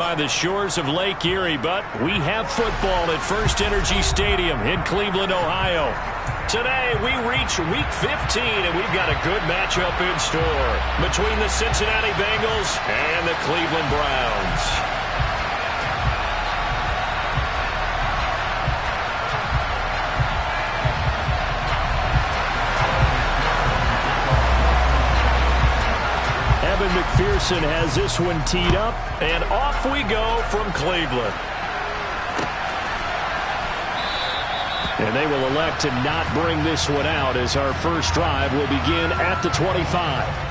By the shores of Lake Erie, but we have football at First Energy Stadium in Cleveland, Ohio. Today, we reach Week 15, and we've got a good matchup in store between the Cincinnati Bengals and the Cleveland Browns. Evan McPherson has this one teed up, and off we go from Cleveland. And they will elect to not bring this one out as our first drive will begin at the 25.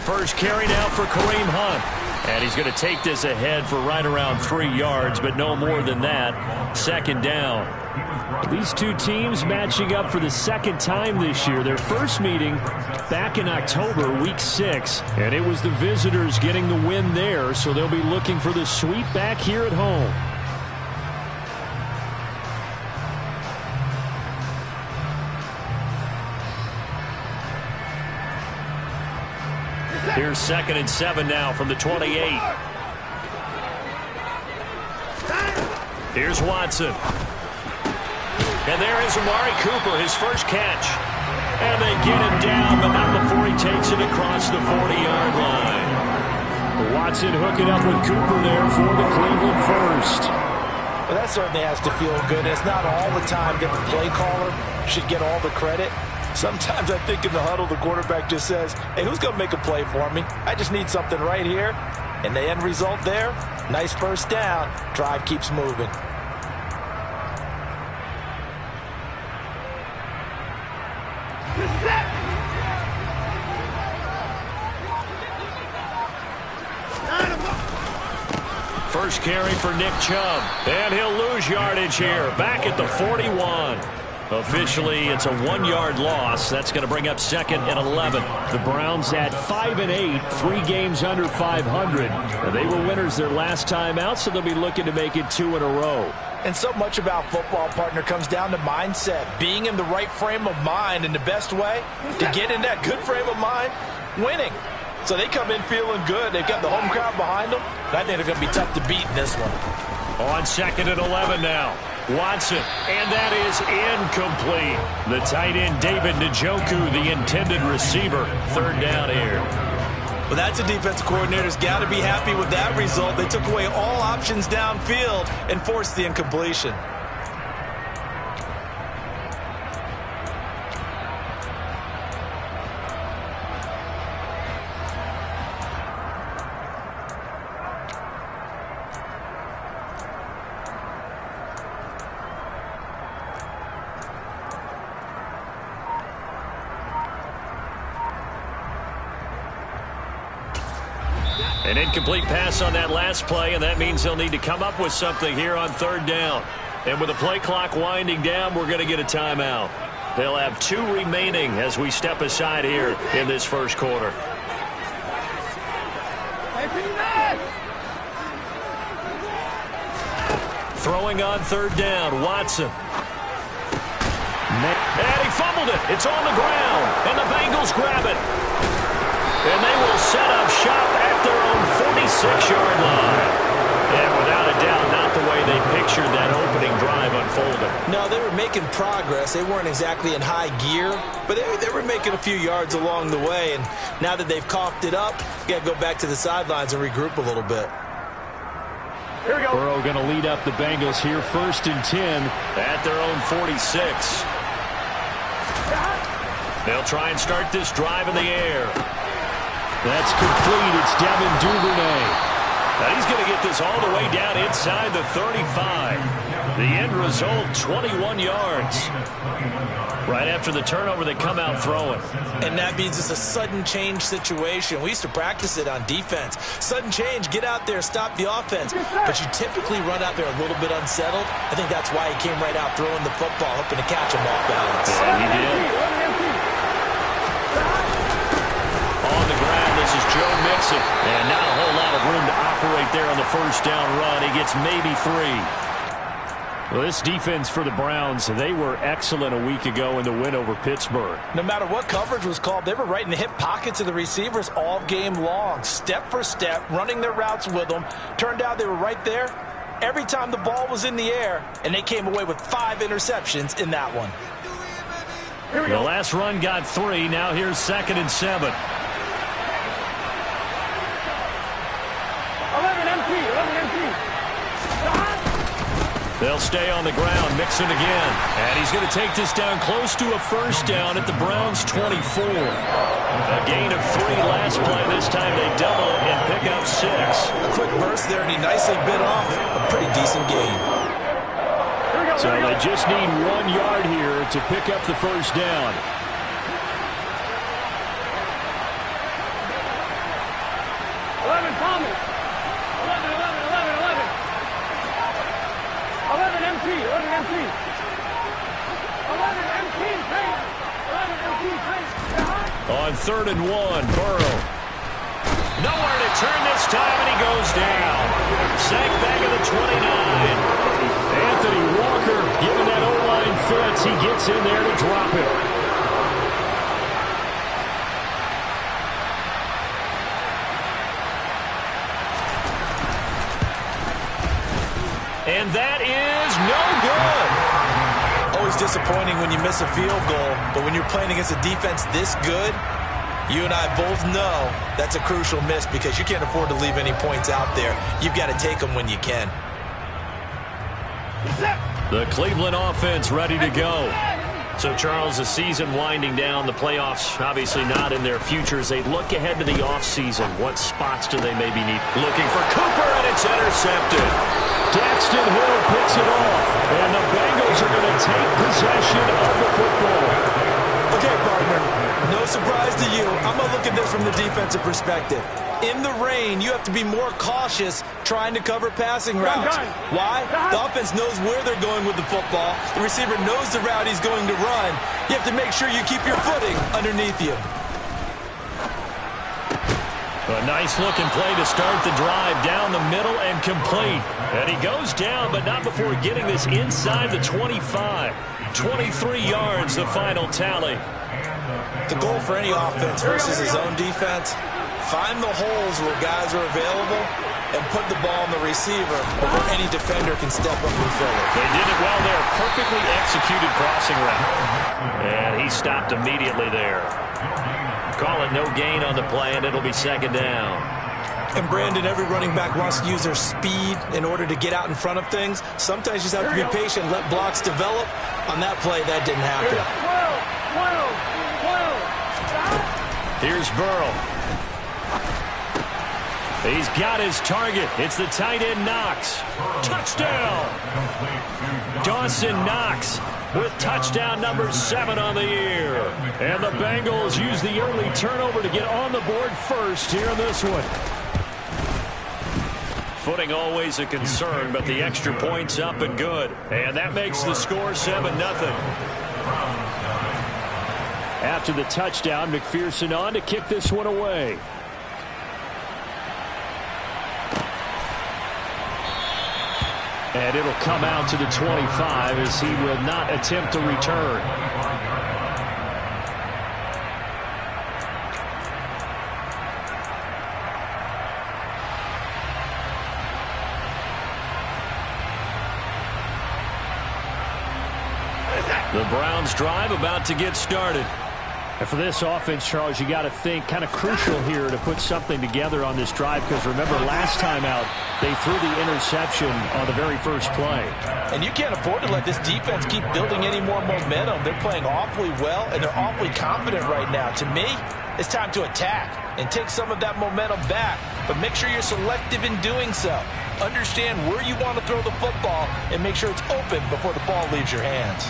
First carry now for Kareem Hunt. And he's going to take this ahead for right around 3 yards, but no more than that. Second down. These two teams matching up for the second time this year. Their first meeting back in October, Week 6. And it was the visitors getting the win there, so they'll be looking for the sweep back here at home. Here's 2nd and 7 now from the 28. Here's Watson. And there is Amari Cooper, his first catch. And they get him down, but not before he takes it across the 40-yard line. Watson hooking up with Cooper there for the Cleveland first. Well, that certainly has to feel good. It's not all the time that the play caller should get all the credit. Sometimes I think in the huddle, the quarterback just says, hey, who's going to make a play for me? I just need something right here. And the end result there, nice first down. Drive keeps moving. First carry for Nick Chubb. And he'll lose yardage here. Back at the 41. Officially, it's a 1-yard loss. That's going to bring up 2nd and 11. The Browns at 5-8, 3 games under 500. They were winners their last time out, so they'll be looking to make it 2 in a row. And so much about football, partner, comes down to mindset. Being in the right frame of mind, and the best way to get in that good frame of mind, winning. So they come in feeling good. They've got the home crowd behind them. I think they're going to be tough to beat in this one. On 2nd and 11 now. Watson, and that is incomplete. The tight end, David Njoku, the intended receiver. 3rd down here. Well, that's a defensive coordinator's got to be happy with that result. They took away all options downfield and forced the incompletion. An incomplete pass on that last play, and that means they'll need to come up with something here on 3rd down. And with the play clock winding down, we're going to get a timeout. They'll have 2 remaining as we step aside here in this first quarter. Throwing on 3rd down, Watson. And he fumbled it. It's on the ground, and the Bengals grab it. And they will set up shop at their own 46-yard line. And without a doubt, not the way they pictured that opening drive unfolding. No, they were making progress. They weren't exactly in high gear, but they were making a few yards along the way. And now that they've coughed it up, you got to go back to the sidelines and regroup a little bit. Here we go. Burrow going to lead up the Bengals here, 1st and 10 at their own 46. They'll try and start this drive in the air. That's complete. It's Devin Duvernay. Now he's going to get this all the way down inside the 35. The end result, 21 yards. Right after the turnover, they come out throwing. And that means it's a sudden change situation. We used to practice it on defense. Sudden change, get out there, stop the offense. But you typically run out there a little bit unsettled. I think that's why he came right out throwing the football, hoping to catch him off balance. Yeah, he did. On the ground, this is Joe Mixon. And not a whole lot of room to operate there on the first down run. He gets maybe 3. Well, this defense for the Browns, they were excellent a week ago in the win over Pittsburgh. No matter what coverage was called, they were right in the hip pockets of the receivers all game long, step for step, running their routes with them. Turned out they were right there every time the ball was in the air, and they came away with 5 interceptions in that one. The last run got 3. Now here's 2nd and 7. 11 empty. They'll stay on the ground. Mixon again. And he's going to take this down close to a first down at the Browns' 24. A gain of 3 last play. This time they double it and pick up 6. A quick burst there, and he nicely bit off a pretty decent gain. So they just need 1 yard here to pick up the first down. On 3rd and 1, Burrow. Nowhere to turn this time, and he goes down. Sacked back at the 29. Anthony Walker giving that O-line fits. He gets in there to drop it. And that is no good. Always disappointing when you miss a field goal, but when you're playing against a defense this good, you and I both know that's a crucial miss because you can't afford to leave any points out there. You've got to take them when you can. The Cleveland offense ready to go. So, Charles, the season winding down, the playoffs obviously not in their futures. They look ahead to the offseason. What spots do they maybe need? Looking for Cooper, and it's intercepted. Daxton Hill picks it off, and the Bengals are going to take possession of the football. Okay, partner, no surprise to you. I'm going to look at this from the defensive perspective. In the rain, you have to be more cautious trying to cover passing routes. Why? The offense knows where they're going with the football. The receiver knows the route he's going to run. You have to make sure you keep your footing underneath you. A nice-looking play to start the drive down the middle and complete. And he goes down, but not before getting this inside the 25. 23 yards, the final tally. The goal for any offense versus his own defense, find the holes where guys are available and put the ball on the receiver before any defender can step up and fill it. They did it well there. Perfectly executed crossing route. And he stopped immediately there. Call it no gain on the play, and it'll be 2nd down. And Brandon, every running back wants to use their speed in order to get out in front of things. Sometimes you just have to be patient, let blocks develop. On that play, that didn't happen. Here's Burrow. He's got his target. It's the tight end Knox. Touchdown! Dawson Knox with touchdown number 7 on the year. And the Bengals use the early turnover to get on the board first here in this one. Footing always a concern, but the extra point's up and good. And that makes the score 7-0. After the touchdown, McPherson on to kick this one away. And it'll come out to the 25 as he will not attempt to return. The Browns drive about to get started. And for this offense, Charles, you got to think kind of crucial here to put something together on this drive because remember last time out they threw the interception on the very first play. And you can't afford to let this defense keep building any more momentum. They're playing awfully well, and they're awfully confident right now. To me, it's time to attack and take some of that momentum back, but make sure you're selective in doing so. Understand where you want to throw the football and make sure it's open before the ball leaves your hands.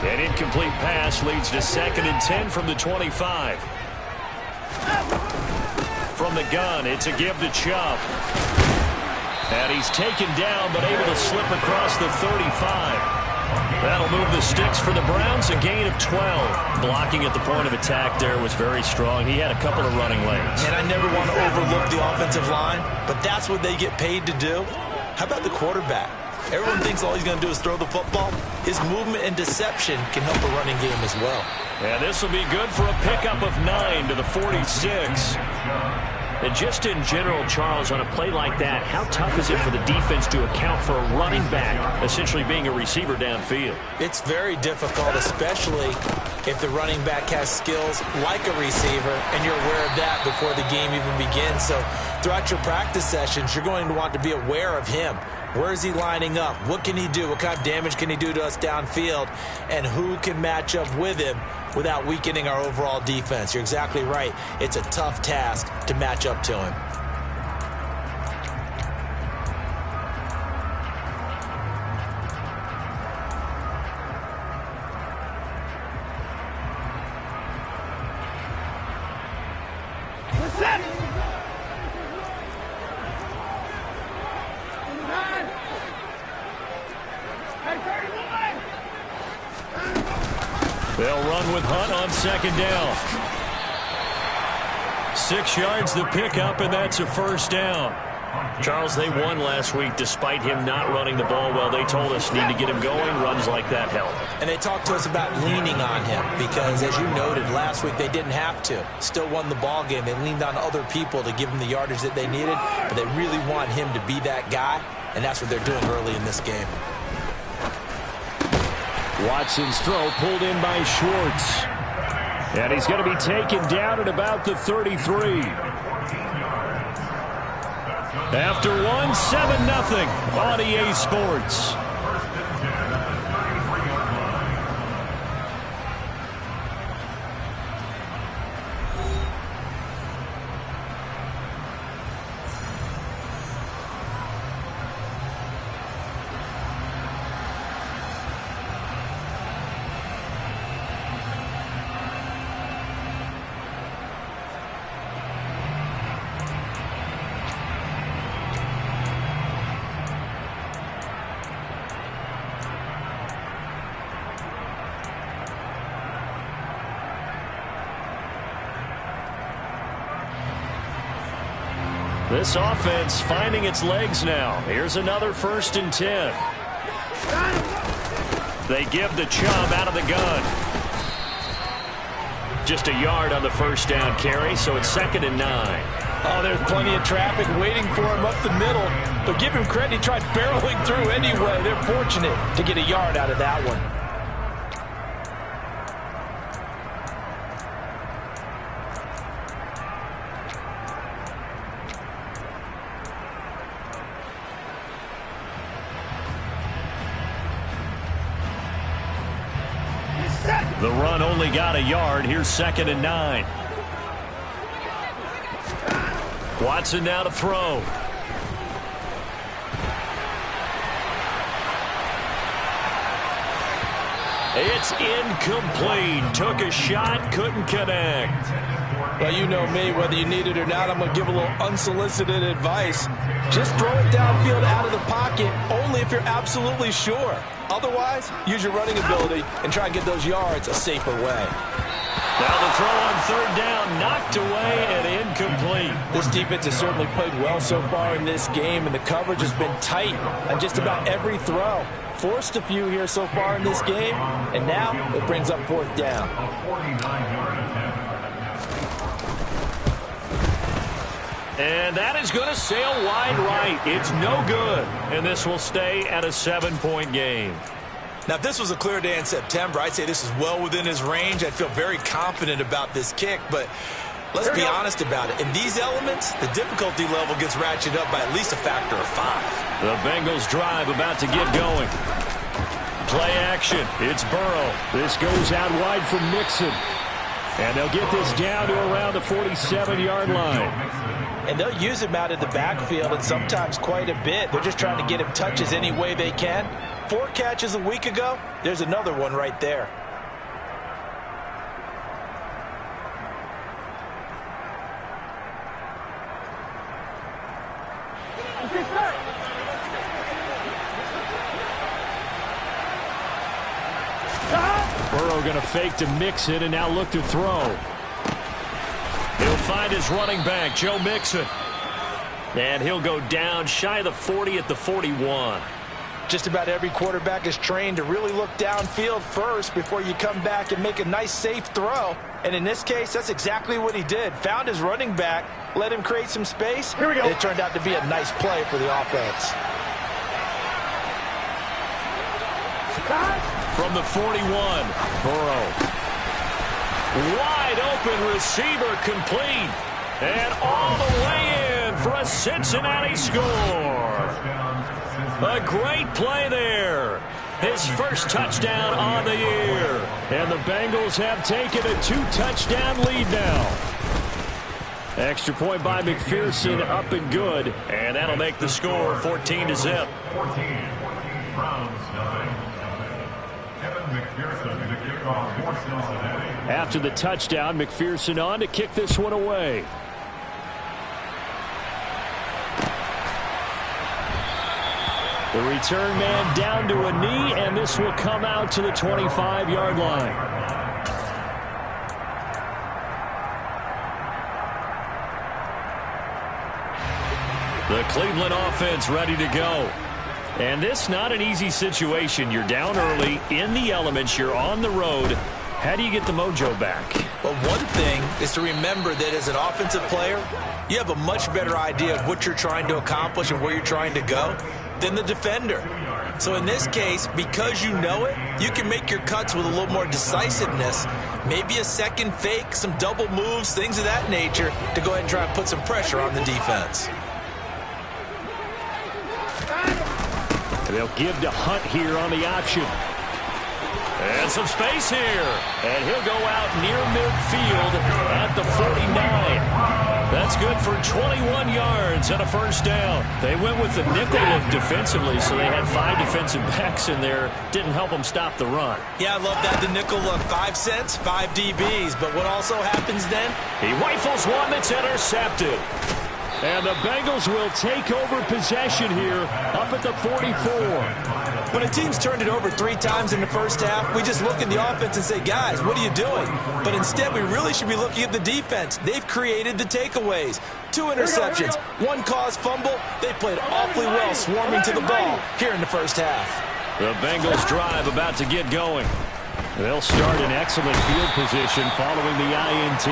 An incomplete pass leads to 2nd and 10 from the 25. From the gun, it's a give to Chubb. And he's taken down, but able to slip across the 35. That'll move the sticks for the Browns, a gain of 12. Blocking at the point of attack there was very strong. He had a couple of running lanes. And I never want to overlook the offensive line, but that's what they get paid to do. How about the quarterback? Everyone thinks all he's going to do is throw the football. His movement and deception can help a running game as well. And this will be good for a pickup of 9 to the 46. And just in general, Charles, on a play like that, how tough is it for the defense to account for a running back essentially being a receiver downfield? It's very difficult, especially if the running back has skills like a receiver, and you're aware of that before the game even begins. So throughout your practice sessions, you're going to want to be aware of him. Where is he lining up? What can he do? What kind of damage can he do to us downfield? And who can match up with him without weakening our overall defense? You're exactly right. It's a tough task to match up to him. They'll run with Hunt on 2nd down. 6 yards the pickup, and that's a 1st down. Charles, they won last week despite him not running the ball well. They told us need to get him going. Runs like that help. And they talked to us about leaning on him because, as you noted, last week they didn't have to. Still won the ball game. They leaned on other people to give them the yardage that they needed, but they really want him to be that guy, and that's what they're doing early in this game. Watson's throw pulled in by Schwartz. And he's going to be taken down at about the 33. After one, 7-0 on EA Sports. This offense finding its legs now. Here's another 1st and 10. They give the Chubb out of the gun. Just a yard on the 1st down carry, so it's 2nd and 9. Oh, there's plenty of traffic waiting for him up the middle. But give him credit, he tried barreling through anyway. They're fortunate to get a yard out of that one. The run only got a yard. Here's 2nd and 9. Watson now to throw. It's incomplete. Took a shot, couldn't connect. Well, you know me, whether you need it or not, I'm going to give a little unsolicited advice. Just throw it downfield out of the pocket, only if you're absolutely sure. Otherwise, use your running ability and try and get those yards a safer way. Now the throw on 3rd down, knocked away and incomplete. This defense has certainly played well so far in this game, and the coverage has been tight on just about every throw. Forced a few here so far in this game, and now it brings up 4th down. And that is going to sail wide right. It's no good, and this will stay at a 7-point game. Now, if this was a clear day in September, I'd say this is well within his range. I'd feel very confident about this kick, but let's be honest about it. In these elements, the difficulty level gets ratcheted up by at least a factor of 5. The Bengals drive about to get going. Play action. It's Burrow. This goes out wide from Mixon. And they'll get this down to around the 47-yard line. And they'll use him out of the backfield, and sometimes quite a bit. They're just trying to get him touches any way they can. 4 catches a week ago. There's another one right there. Burrow going to fake to Mixon and now look to throw. He'll find his running back, Joe Mixon. And he'll go down shy of the 40 at the 41. Just about every quarterback is trained to really look downfield first before you come back and make a nice, safe throw. And in this case, that's exactly what he did. Found his running back, let him create some space. Here we go. And it turned out to be a nice play for the offense. From the 41, Burrow. Wide open receiver complete. And all the way in for a Cincinnati score. A great play there. His first touchdown on the year. And the Bengals have taken a 2-touchdown lead now. Extra point by McPherson, up and good. And that'll make the score 14-0. After the touchdown, McPherson on to kick this one away. The return man down to a knee, and this will come out to the 25-yard line. The Cleveland offense ready to go. And this not an easy situation. You're down early, in the elements, you're on the road. How do you get the mojo back? Well, one thing is to remember that as an offensive player, you have a much better idea of what you're trying to accomplish and where you're trying to go than the defender. So in this case, because you know it, you can make your cuts with a little more decisiveness, maybe a second fake, some double moves, things of that nature, to go ahead and try and put some pressure on the defense. They'll give to Hunt here on the option. And some space here. And he'll go out near midfield at the 49. That's good for 21 yards and a first down. They went with the nickel look defensively, so they had 5 defensive backs in there. Didn't help them stop the run. Yeah, I love that, the nickel look. 5 cents, 5 DBs. But what also happens then? He rifles one that's intercepted. And the Bengals will take over possession here up at the 44. When a team's turned it over 3 times in the first half, we just look at the offense and say, guys, what are you doing? But instead, we really should be looking at the defense. They've created the takeaways. 2 interceptions, 1 caused fumble. They played awfully well swarming to the ball here in the first half. The Bengals drive about to get going. They'll start in excellent field position following the INT.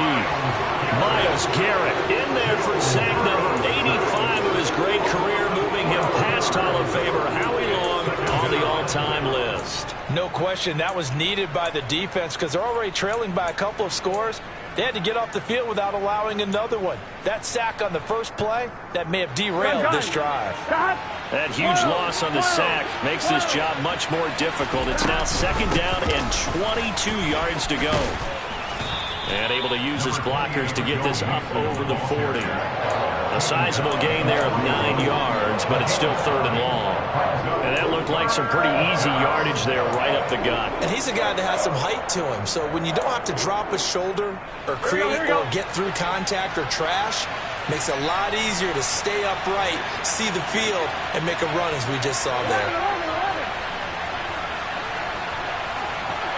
Myles Garrett in there for sack number 85 of his great career, moving him past Hall of Famer Howie Long on the all-time list. No question, that was needed by the defense because they're already trailing by a couple of scores. They had to get off the field without allowing another one. That sack on the first play, that may have derailed this drive. That huge loss on the sack makes this job much more difficult. It's now 2nd down and 22 yards to go. And able to use his blockers to get this up over the 40. A sizable gain there of 9 yards, but it's still 3rd and long. And that looked like some pretty easy yardage there right up the gut. And he's a guy that has some height to him. So when you don't have to drop a shoulder or create or get through contact or trash, makes it a lot easier to stay upright, see the field, and make a run as we just saw there.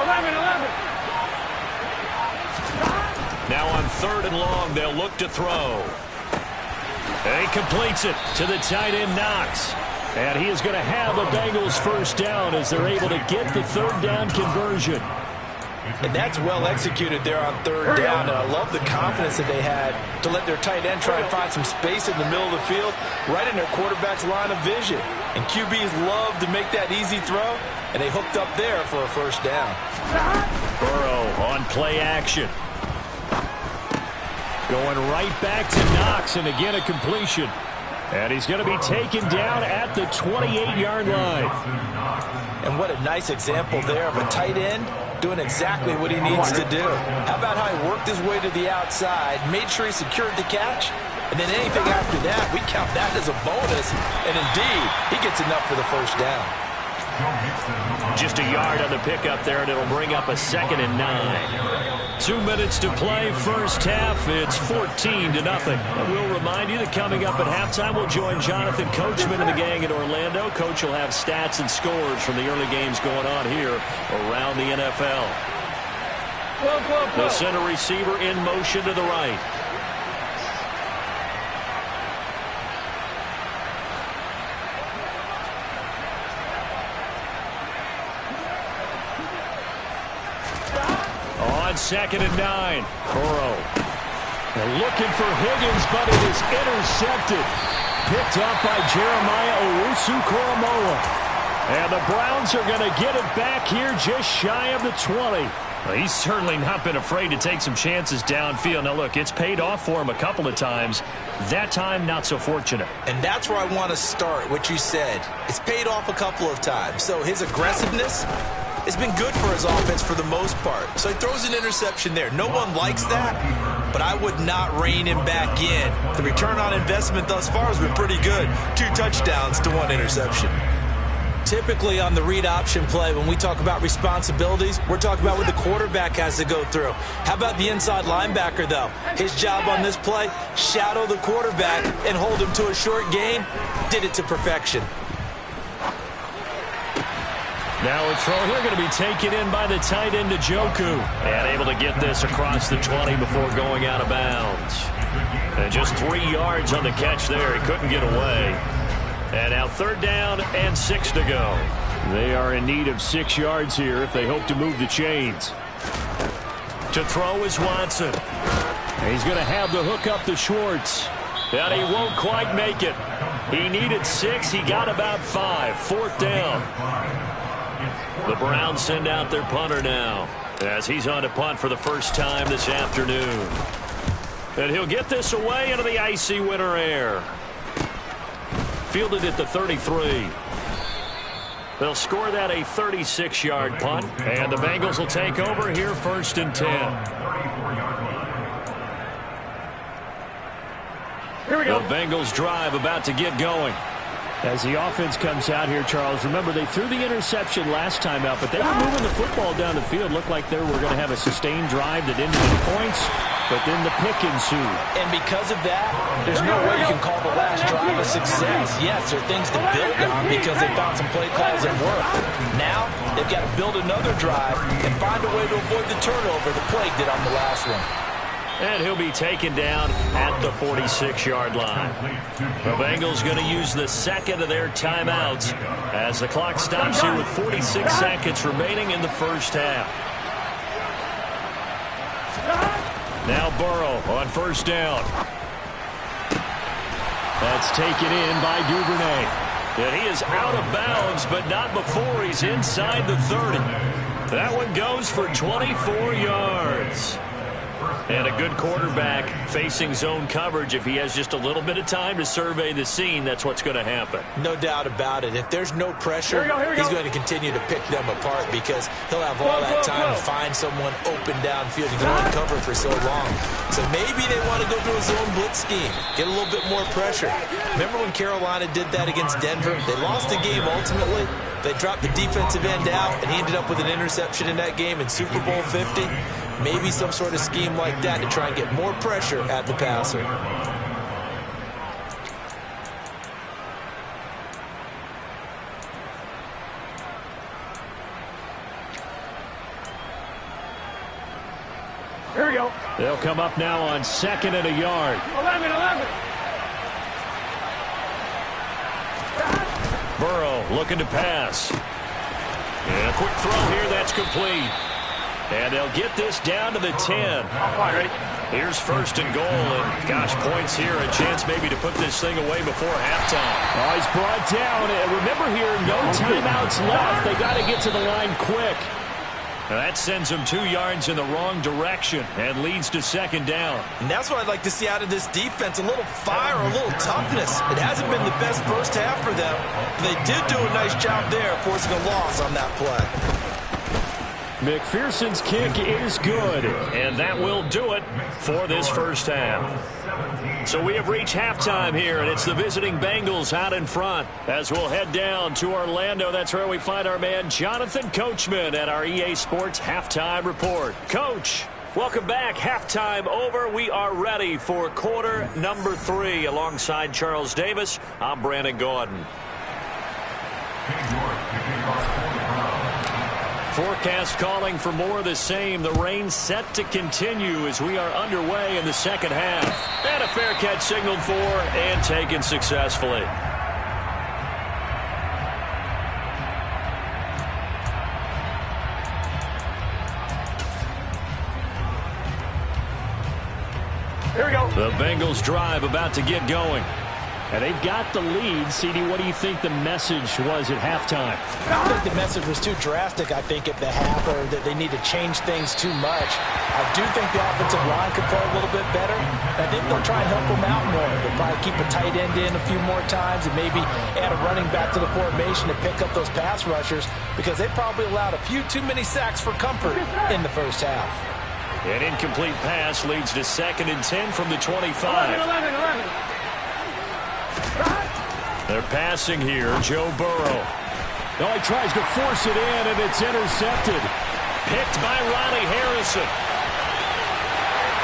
11. Now on 3rd and long, they'll look to throw. And he completes it to the tight end, Knox. And he is going to have the Bengals first down as they're able to get the 3rd down conversion. And that's well executed there on 3rd down. And I love the confidence that they had to let their tight end try and find some space in the middle of the field, right in their quarterback's line of vision. And QBs love to make that easy throw, and they hooked up there for a first down. Burrow on play action. Going right back to Knox, and again a completion. And he's going to be taken down at the 28-yard line. And what a nice example there of a tight end doing exactly what he needs to do. How about how he worked his way to the outside, made sure he secured the catch, and then anything after that, we count that as a bonus. And indeed, he gets enough for the first down. Just a yard on the pickup there, and it'll bring up a 2nd and 9. 2 minutes to play, first half. It's 14-0. And we'll remind you that coming up at halftime, we'll join Jonathan Coachman and the gang in Orlando. Coach will have stats and scores from the early games going on here around the NFL. The center receiver in motion to the right. On 2nd and 9, Burrow. They're looking for Higgins, but it is intercepted. Picked up by Jeremiah Owusu-Koramoah. And the Browns are going to get it back here just shy of the 20. Well, he's certainly not been afraid to take some chances downfield. Now, look, it's paid off for him a couple of times. That time, not so fortunate. And that's where I want to start, what you said. It's paid off a couple of times. So his aggressiveness, it's been good for his offense for the most part. So he throws an interception there. No one likes that, but I would not rein him back in. The return on investment thus far has been pretty good. 2 touchdowns to 1 interception. Typically on the read option play, when we talk about responsibilities, we're talking about what the quarterback has to go through. How about the inside linebacker, though? His job on this play, shadow the quarterback and hold him to a short gain. Did it to perfection. Now a throw here going to be taken in by the tight end Njoku. And able to get this across the 20 before going out of bounds. And just 3 yards on the catch there. He couldn't get away. And now 3rd down and 6 to go. They are in need of 6 yards here if they hope to move the chains. To throw is Watson. And he's going to have the hook up to Schwartz. And he won't quite make it. He needed 6. He got about 5. 4th down. The Browns send out their punter now as he's on to punt for the first time this afternoon. And he'll get this away into the icy winter air. Fielded at the 33. They'll score that a 36-yard punt. And the Bengals will take over here 1st and 10. Here we go. The Bengals drive about to get going. As the offense comes out here, Charles, remember they threw the interception last time out, but they were moving the football down the field. Looked like they were going to have a sustained drive that ended in points, but then the pick ensued. And because of that, there's no way you can call the last drive a success. Yes, there are things to build on because they found some play calls that worked. Now, they've got to build another drive and find a way to avoid the turnover that plagued it on the last one. And he'll be taken down at the 46-yard line. The Bengals going to use the 2nd of their timeouts as the clock stops here with 46 seconds remaining in the first half. Now Burrow on 1st down. That's taken in by Duvernay. And he is out of bounds, but not before he's inside the 30. That one goes for 24 yards. And a good quarterback facing zone coverage. If he has just a little bit of time to survey the scene, that's what's going to happen. No doubt about it. If there's no pressure, he's going to continue to pick them apart because he'll have all that time to find someone open downfield. He can only cover for so long. So maybe they want to go to a zone blitz scheme, get a little bit more pressure. Remember when Carolina did that against Denver? They lost the game ultimately. They dropped the defensive end out, and he ended up with an interception in that game in Super Bowl 50. Maybe some sort of scheme like that to try and get more pressure at the passer. Here we go. They'll come up now on 2nd and a yard. 11. Burrow looking to pass. And a quick throw here, that's complete. And they'll get this down to the 10. Here's 1st and goal, and gosh, points here, a chance maybe to put this thing away before halftime. Oh, he's brought down. Remember here, no timeouts left. They got to get to the line quick. Now that sends them 2 yards in the wrong direction and leads to 2nd down. And that's what I'd like to see out of this defense, a little fire, a little toughness. It hasn't been the best first half for them. They did do a nice job there, forcing a loss on that play. McPherson's kick is good, and that will do it for this first half. So we have reached halftime here, and it's the visiting Bengals out in front. As we'll head down to Orlando, that's where we find our man Jonathan Coachman at our EA Sports Halftime Report. Coach, welcome back. Halftime over. We are ready for quarter number 3. Alongside Charles Davis, I'm Brandon Gaudin. Forecast calling for more of the same. The rain set to continue as we are underway in the second half. And a fair catch signaled for and taken successfully. Here we go. The Bengals drive about to get going. And they've got the lead. CD, what do you think the message was at halftime? I think the message was too drastic, I think, at the half, or that they need to change things too much. I do think the offensive line could play a little bit better. I think they'll try and help them out more. They'll probably keep a tight end in a few more times and maybe add a running back to the formation to pick up those pass rushers, because they probably allowed a few too many sacks for comfort in the first half. An incomplete pass leads to 2nd and 10 from the 25. 11. They're passing here. Joe Burrow. Oh, he tries to force it in, and it's intercepted. Picked by Ronnie Harrison.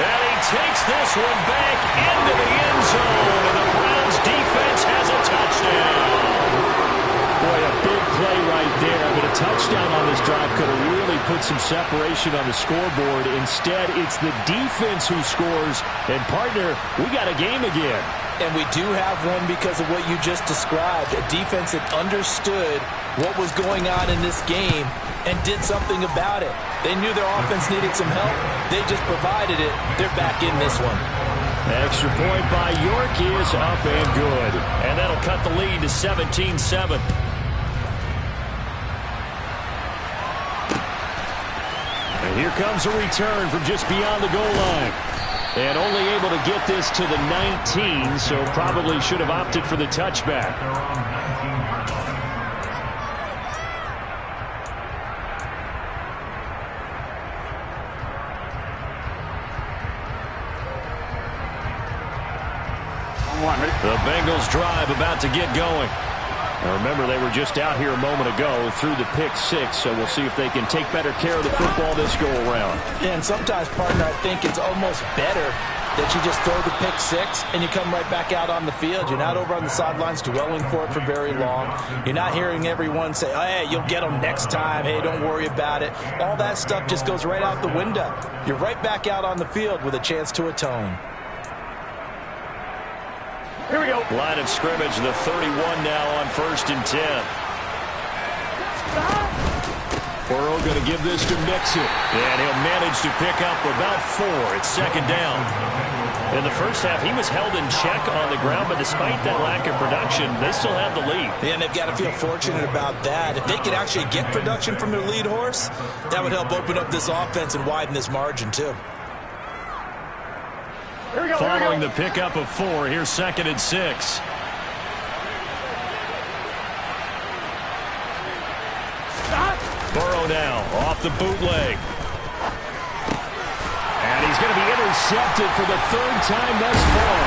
And he takes this one back into the end zone, and the Browns defense has a touchdown. Boy, a big play right there. But a touchdown on this drive could have really put some separation on the scoreboard. Instead, it's the defense who scores. And, partner, we got a game again. And we do have one because of what you just described. A defense that understood what was going on in this game and did something about it. They knew their offense needed some help. They just provided it. They're back in this one. Extra point by York is up and good. And that'll cut the lead to 17-7. And here comes a return from just beyond the goal line. And only able to get this to the 19, so probably should have opted for the touchback. The Bengals drive about to get going. Now remember, they were just out here a moment ago through the pick 6, so we'll see if they can take better care of the football this go-around. And sometimes, partner, I think it's almost better that you just throw the pick 6 and you come right back out on the field. You're not over on the sidelines dwelling for it for very long. You're not hearing everyone say, oh, hey, you'll get them next time. Hey, don't worry about it. All that stuff just goes right out the window. You're right back out on the field with a chance to atone. Here we go. Line of scrimmage, the 31 now on 1st and 10. Burrow going to give this to Mixon. And he'll manage to pick up about 4. It's 2nd down. In the first half, he was held in check on the ground, but despite that lack of production, they still have the lead. And they've got to feel fortunate about that. If they could actually get production from their lead horse, that would help open up this offense and widen this margin, too. Following the pickup of 4, here's 2nd and 6. Burrow now off the bootleg. And he's going to be intercepted for the 3rd time thus far.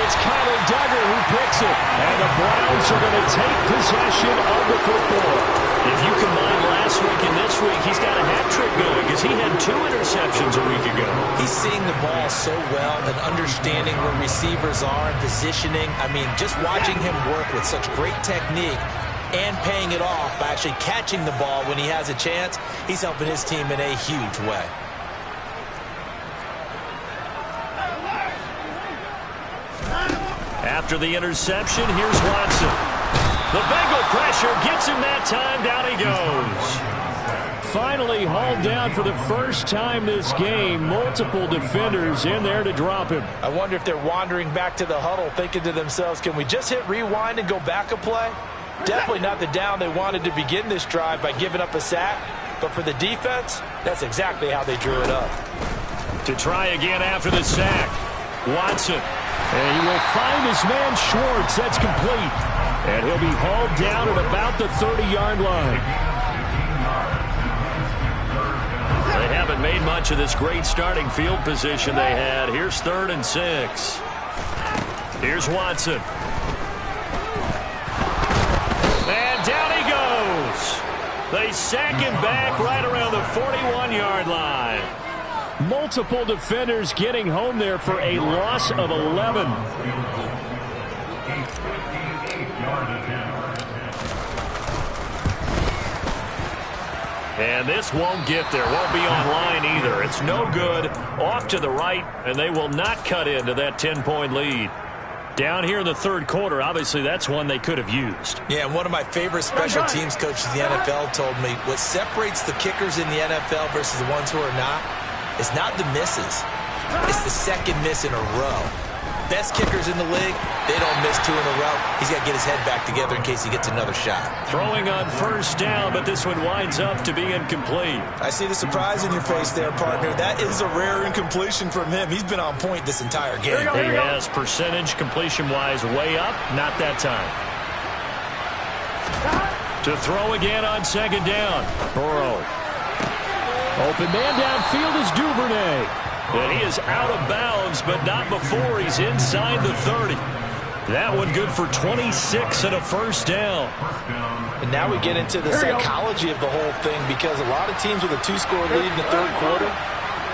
It's Kyler Duggar who picks it. And the Browns are going to take possession of the football. If you combine last week and this week, he's got a hat trick going because he had 2 interceptions a week ago. He's seeing the ball so well and understanding where receivers are and positioning. I mean, just watching him work with such great technique and paying it off by actually catching the ball when he has a chance, he's helping his team in a huge way. After the interception, here's Watson. The Bengal pressure gets him that time. Down he goes. Finally hauled down for the first time this game. Multiple defenders in there to drop him. I wonder if they're wandering back to the huddle thinking to themselves, can we just hit rewind and go back a play? Definitely not the down they wanted to begin this drive by giving up a sack. But for the defense, that's exactly how they drew it up. To try again after the sack. Watson. And he will find his man Schwartz. That's complete. And he'll be hauled down at about the 30-yard line. made much of this great starting field position they had. Here's 3rd and 6. Here's Watson. And down he goes. They sack him back right around the 41-yard line. Multiple defenders getting home there for a loss of 11. And this won't get there. Won't be online either. It's no good. Off to the right, and they will not cut into that 10-point lead. Down here in the 3rd quarter, obviously that's one they could have used. Yeah, and one of my favorite special teams coaches in the NFL told me what separates the kickers in the NFL versus the ones who are not is not the misses. It's the second miss in a row. Best kickers in the league, they don't miss 2 in a row. He's got to get his head back together in case he gets another shot. Throwing on 1st down, but this one winds up to be incomplete. I see the surprise in your face there, partner. That is a rare incompletion from him. He's been on point this entire game. He has percentage completion-wise way up. Not that time. To throw again on 2nd down. Burrow. Open man downfield is Duvernay. And he is out of bounds, but not before he's inside the 30. That one good for 26 and a 1st down. And now we get into the psychology of the whole thing, because a lot of teams with a 2-score lead in the 3rd quarter,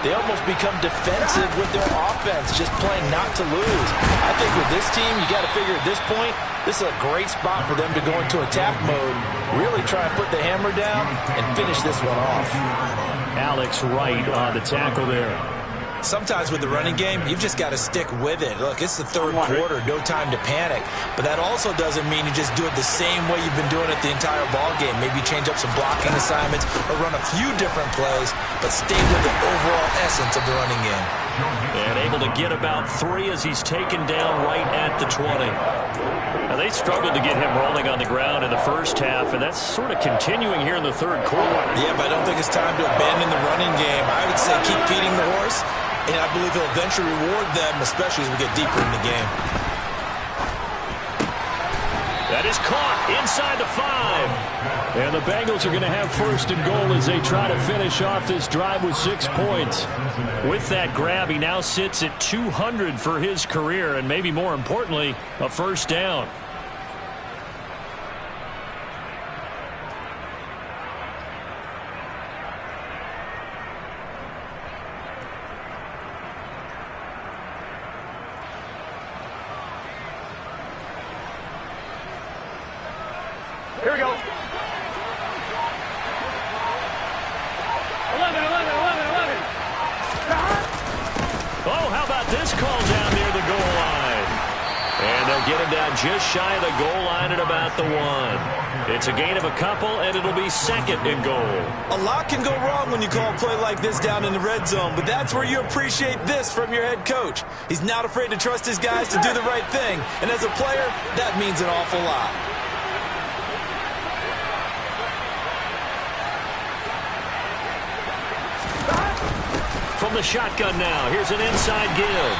they almost become defensive with their offense, just playing not to lose. I think with this team, you got to figure at this point, this is a great spot for them to go into attack mode, really try and put the hammer down and finish this one off. Alex Wright on the tackle there. Sometimes with the running game, you've just got to stick with it. Look, it's the 3rd quarter, no time to panic. But that also doesn't mean you just do it the same way you've been doing it the entire ball game. Maybe change up some blocking assignments or run a few different plays, but stay with the overall essence of the running game. And able to get about 3 as he's taken down right at the 20. Now, they struggled to get him rolling on the ground in the 1st half, and that's sort of continuing here in the 3rd quarter. Yeah, but I don't think it's time to abandon the running game. I would say keep feeding the horse, and I believe he'll eventually reward them, especially as we get deeper in the game. That is caught inside the 5. And the Bengals are going to have 1st and goal as they try to finish off this drive with 6 points. With that grab, he now sits at 200 for his career, and maybe more importantly, a 1st down. Here we go. 11, 11, 11. Oh, how about this call down near the goal line? And they'll get him down just shy of the goal line at about the 1. It's a gain of a couple, and it'll be 2nd and goal. A lot can go wrong when you call a play like this down in the red zone, but that's where you appreciate this from your head coach. He's not afraid to trust his guys to do the right thing, and as a player, that means an awful lot. From the shotgun now, here's an inside give.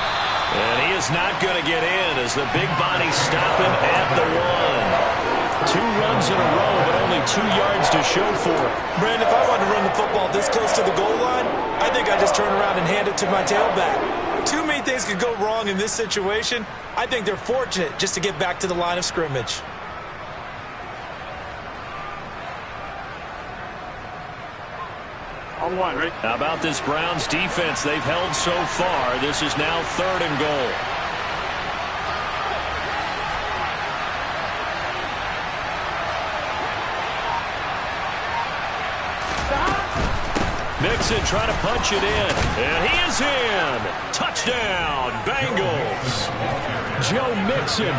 And he is not going to get in as the big body stop him at the 1. 2 runs in a row, but only 2 yards to show for it. Brandon, if I wanted to run the football this close to the goal line, I think I'd just turn around and hand it to my tailback. Too many things could go wrong in this situation. I think they're fortunate just to get back to the line of scrimmage. On 1, right? How about this Browns defense they've held so far? This is now 3rd and goal. Mixon trying to punch it in. And he is in. Touchdown, Bengals. Joe Mixon,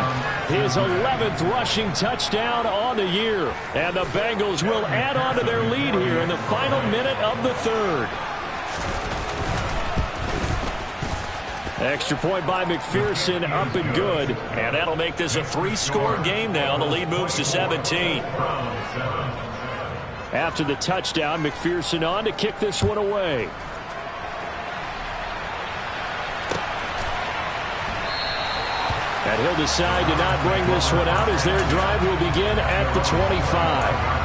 his 11th rushing touchdown on the year. And the Bengals will add on to their lead here in the final minute of the 3rd. Extra point by McPherson, up and good. And that'll make this a 3-score game now. The lead moves to 17. After the touchdown, McPherson on to kick this one away. And he'll decide to not bring this one out as their drive will begin at the 25.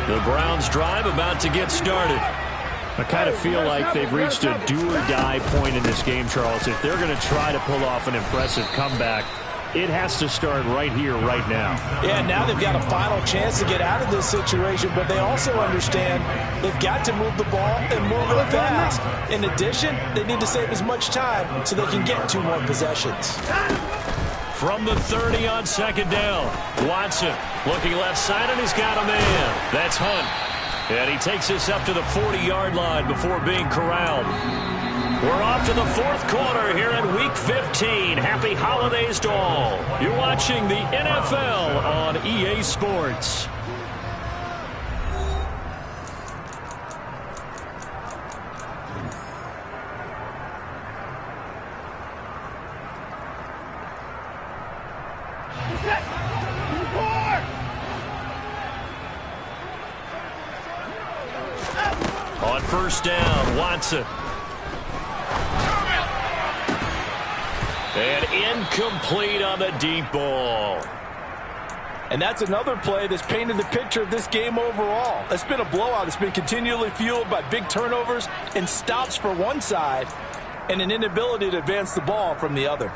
The Browns drive about to get started. I kind of feel like they've reached a do-or-die point in this game, Charles. If they're going to try to pull off an impressive comeback, it has to start right here, right now. Yeah, now they've got a final chance to get out of this situation, but they also understand they've got to move the ball and move it fast. In addition, they need to save as much time so they can get 2 more possessions. From the 30 on second down, Watson looking left side, and he's got a man. That's Hunt. And he takes this up to the 40-yard line before being corralled. We're off to the 4th quarter here in Week 15. Happy holidays to all. You're watching the NFL on EA Sports. On first down, Watson. And incomplete on the deep ball. And that's another play that's painted the picture of this game overall. It's been a blowout. It's been continually fueled by big turnovers and stops for one side and an inability to advance the ball from the other.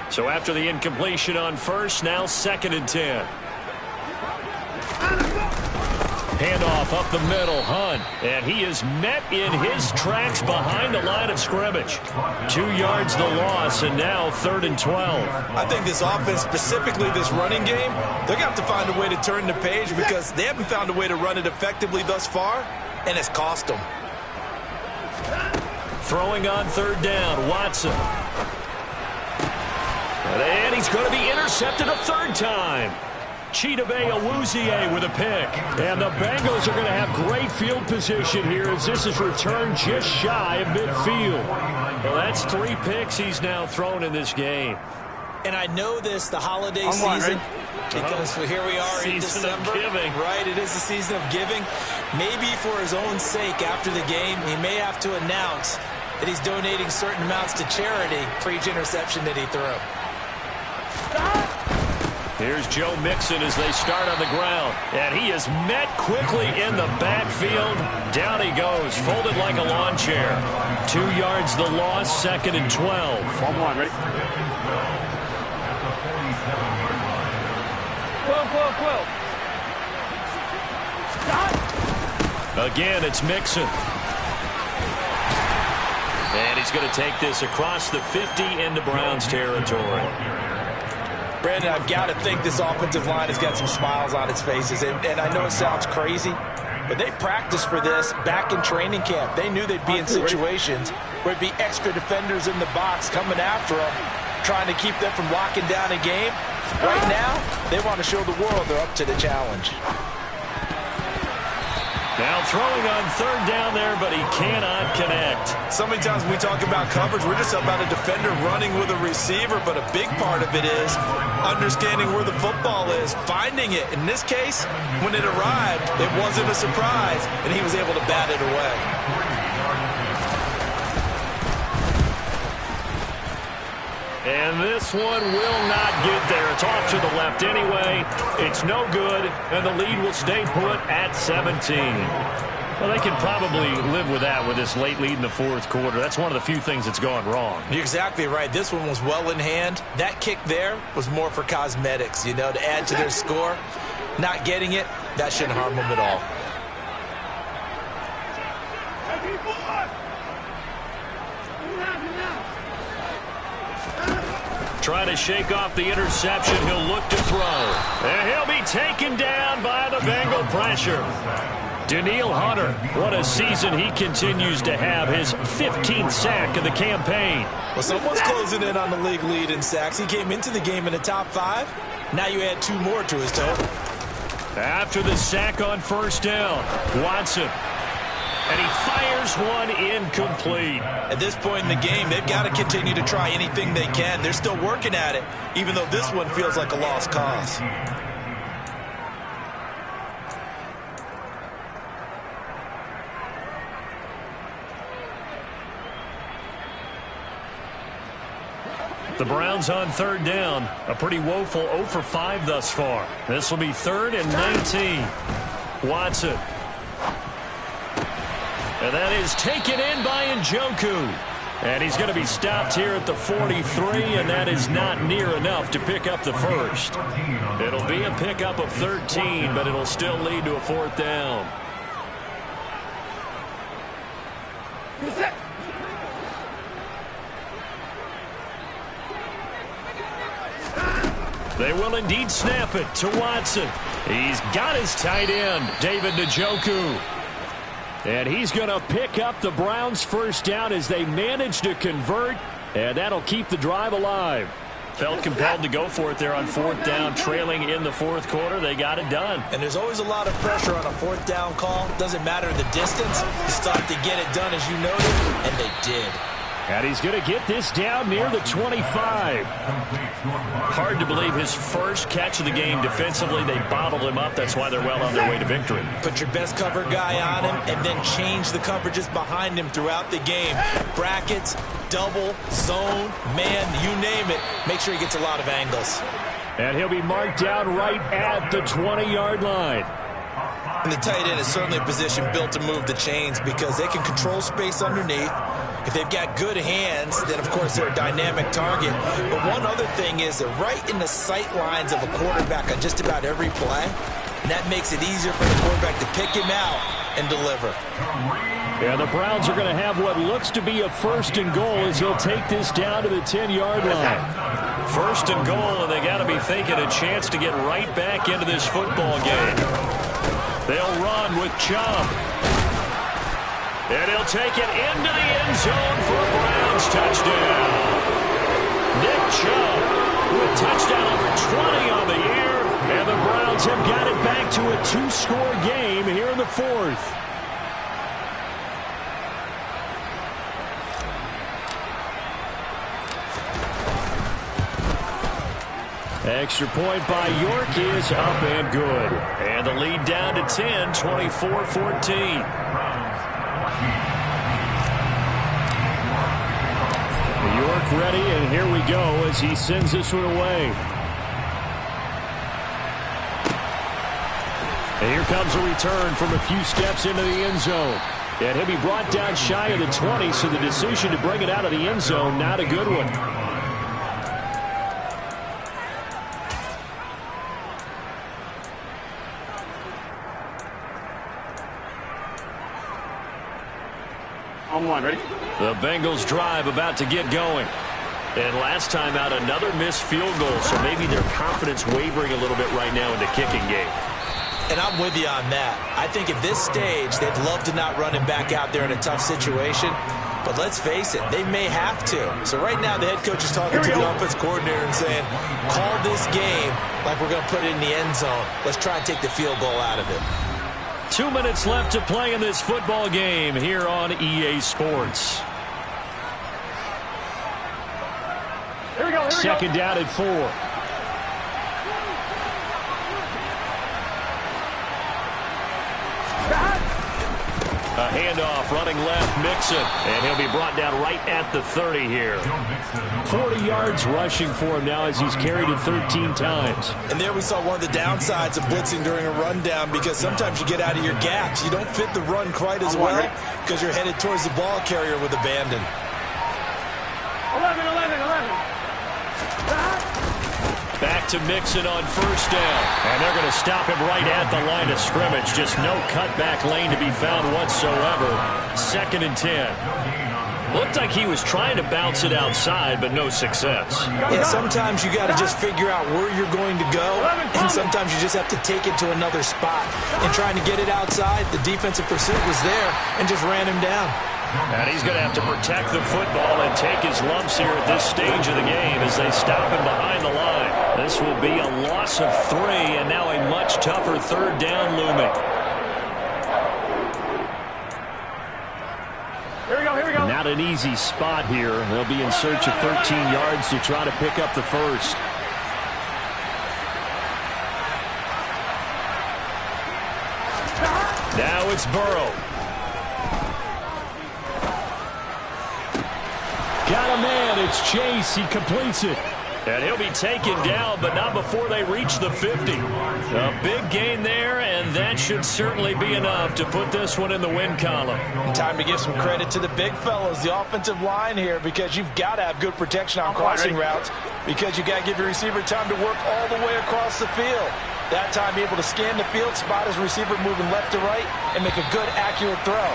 So after the incompletion on first, now 2nd and 10. Handoff up the middle, Hunt. And he is met in his tracks behind the line of scrimmage. 2 yards the loss, and now 3rd and 12. I think this offense, specifically this running game, they're going to have to find a way to turn the page because they haven't found a way to run it effectively thus far, and it's cost them. Throwing on 3rd down, Watson. And he's going to be intercepted a 3rd time. Chidobe Awuzie with a pick. And the Bengals are going to have great field position here as this is returned just shy of midfield. Well, that's 3 picks he's now thrown in this game. And I know this, the holiday season, because here we are in December. Giving. Right, it is the season of giving. Maybe for his own sake after the game, he may have to announce that he's donating certain amounts to charity for each interception that he threw. Here's Joe Mixon as they start on the ground. And he is met quickly in the backfield. Down he goes, folded like a lawn chair. 2 yards the loss, 2nd and 12. Ball one, ready? Quill. Again, it's Mixon. And he's going to take this across the 50 into Browns territory. Brandon, I've got to think this offensive line has got some smiles on its faces. And I know it sounds crazy, but they practiced for this back in training camp. They knew they'd be in situations where it'd be extra defenders in the box coming after them, trying to keep them from locking down a game. Right now, they want to show the world they're up to the challenge. Now throwing on 3rd down there, but he cannot connect. So many times when we talk about coverage, we're just about a defender running with a receiver, but a big part of it is understanding where the football is, finding it. In this case, when it arrived, it wasn't a surprise, and he was able to bat it away. And this one will not get there. It's off to the left anyway. It's no good, and the lead will stay put at 17. Well, they can probably live with that with this late lead in the 4th quarter. That's one of the few things that's gone wrong. You're exactly right. This one was well in hand. That kick there was more for cosmetics, you know, to add to their score. Not getting it, that shouldn't harm them at all. Trying to shake off the interception. He'll look to throw. And he'll be taken down by the Bengal pressure. Danielle Hunter, what a season he continues to have. His 15th sack of the campaign. Well, someone's closing in on the league lead in sacks. He came into the game in the top 5. Now you add 2 more to his total. After the sack on first down, Watson. And he fires one incomplete. At this point in the game, they've got to continue to try anything they can. They're still working at it, even though this one feels like a lost cause. The Browns on third down. A pretty woeful 0 for 5 thus far. This will be 3rd and 19. Watson. And that is taken in by Njoku. And he's going to be stopped here at the 43, and that is not near enough to pick up the first. It'll be a pickup of 13, but it'll still lead to a 4th down. They will indeed snap it to Watson. He's got his tight end, David Njoku. And he's going to pick up the Browns' first down as they manage to convert, and that'll keep the drive alive. Felt compelled to go for it there on 4th down, trailing in the 4th quarter. They got it done. And there's always a lot of pressure on a 4th down call. Doesn't matter the distance. You still have to get it done, as you noted, and they did. And he's going to get this down near the 25. Hard to believe his first catch of the game defensively. They bottled him up. That's why they're well on their way to victory. Put your best cover guy on him and then change the coverages behind him throughout the game. Brackets, double, zone, man, you name it. Make sure he gets a lot of angles. And he'll be marked down right at the 20-yard line. And the tight end is certainly a position built to move the chains because they can control space underneath. If they've got good hands, then, of course, they're a dynamic target. But one other thing is they're right in the sight lines of a quarterback on just about every play. And that makes it easier for the quarterback to pick him out and deliver. Yeah, the Browns are going to have what looks to be a 1st and goal as he'll take this down to the 10-yard line. 1st and goal, and they got to be thinking a chance to get right back into this football game. They'll run with Chubb. And he'll take it into the end zone for a Browns touchdown. Nick Chubb with touchdown number 20 on the year. And the Browns have got it back to a 2-score game here in the 4th. Extra point by York is up and good. And the lead down to 10, 24-14. York ready, and here we go as he sends this one away. And here comes a return from a few steps into the end zone. And he'll be brought down shy of the 20, so the decision to bring it out of the end zone, not a good one. On one, ready? The Bengals drive about to get going. And last time out, another missed field goal, so maybe their confidence wavering a little bit right now in the kicking game. And I'm with you on that. I think at this stage, they'd love to not run him back out there in a tough situation. But let's face it, they may have to. So right now, the head coach is talking to the offense coordinator and saying, call this game like we're going to put it in the end zone. Let's try and take the field goal out of it. 2 minutes left to play in this football game here on EA Sports. Here we go. Second down at 4. A handoff running left, Mixon. And he'll be brought down right at the 30 here. 40 yards rushing for him now as he's carried it 13 times. And there we saw one of the downsides of blitzing during a rundown because sometimes you get out of your gaps. You don't fit the run quite as well because you're headed towards the ball carrier with abandon. 11. Back to Mixon on first down. And they're going to stop him right at the line of scrimmage. Just no cutback lane to be found whatsoever. 2nd and 10. Looked like he was trying to bounce it outside, but no success. Yeah, sometimes you got to just figure out where you're going to go, and sometimes you just have to take it to another spot. And trying to get it outside, the defensive pursuit was there and just ran him down. And he's going to have to protect the football and take his lumps here at this stage of the game as they stop him behind the line. This will be a loss of 3, and now a much tougher 3rd down looming. Here we go. Not an easy spot here. They'll be in search of 13 yards to try to pick up the first. Now it's Burrow. Got a man at it's Chase. He completes it. And he'll be taken down, but not before they reach the 50. A big gain there, and that should certainly be enough to put this one in the win column. Time to give some credit to the big fellas, the offensive line here, because you've got to have good protection on crossing routes, because you've got to give your receiver time to work all the way across the field. That time, able to scan the field, spot his receiver moving left to right, and make a good, accurate throw.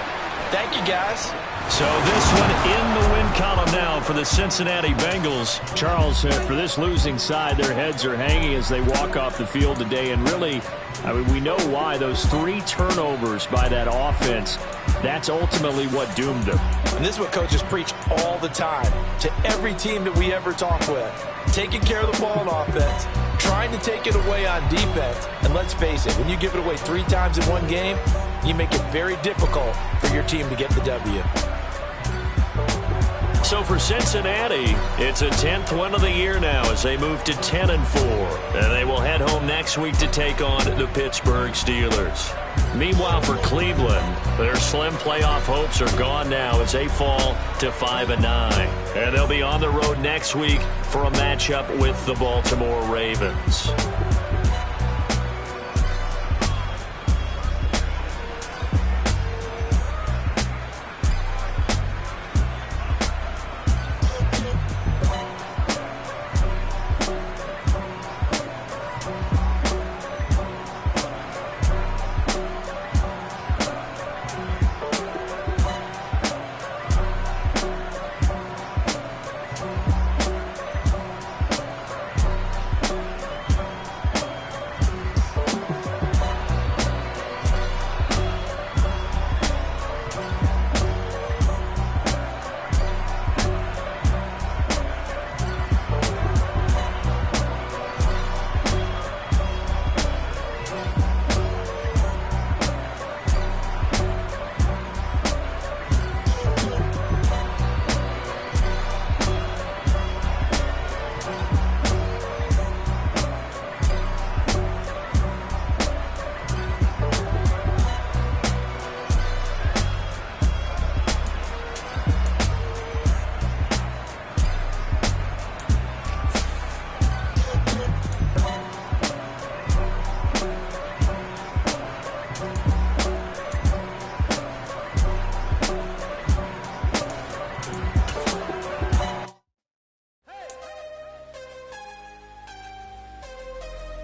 Thank you, guys. So this one in the win column now for the Cincinnati Bengals. Charles, for this losing side, their heads are hanging as they walk off the field today. And really, I mean, we know why. Those 3 turnovers by that offense, that's ultimately what doomed them. And this is what coaches preach all the time to every team that we ever talk with. Taking care of the ball on offense, trying to take it away on defense. And let's face it, when you give it away 3 times in one game, you make it very difficult for your team to get the W. So for Cincinnati, it's a 10th win of the year now as they move to 10-4. And they will head home next week to take on the Pittsburgh Steelers. Meanwhile, for Cleveland, their slim playoff hopes are gone now as they fall to 5-9. And they'll be on the road next week for a matchup with the Baltimore Ravens.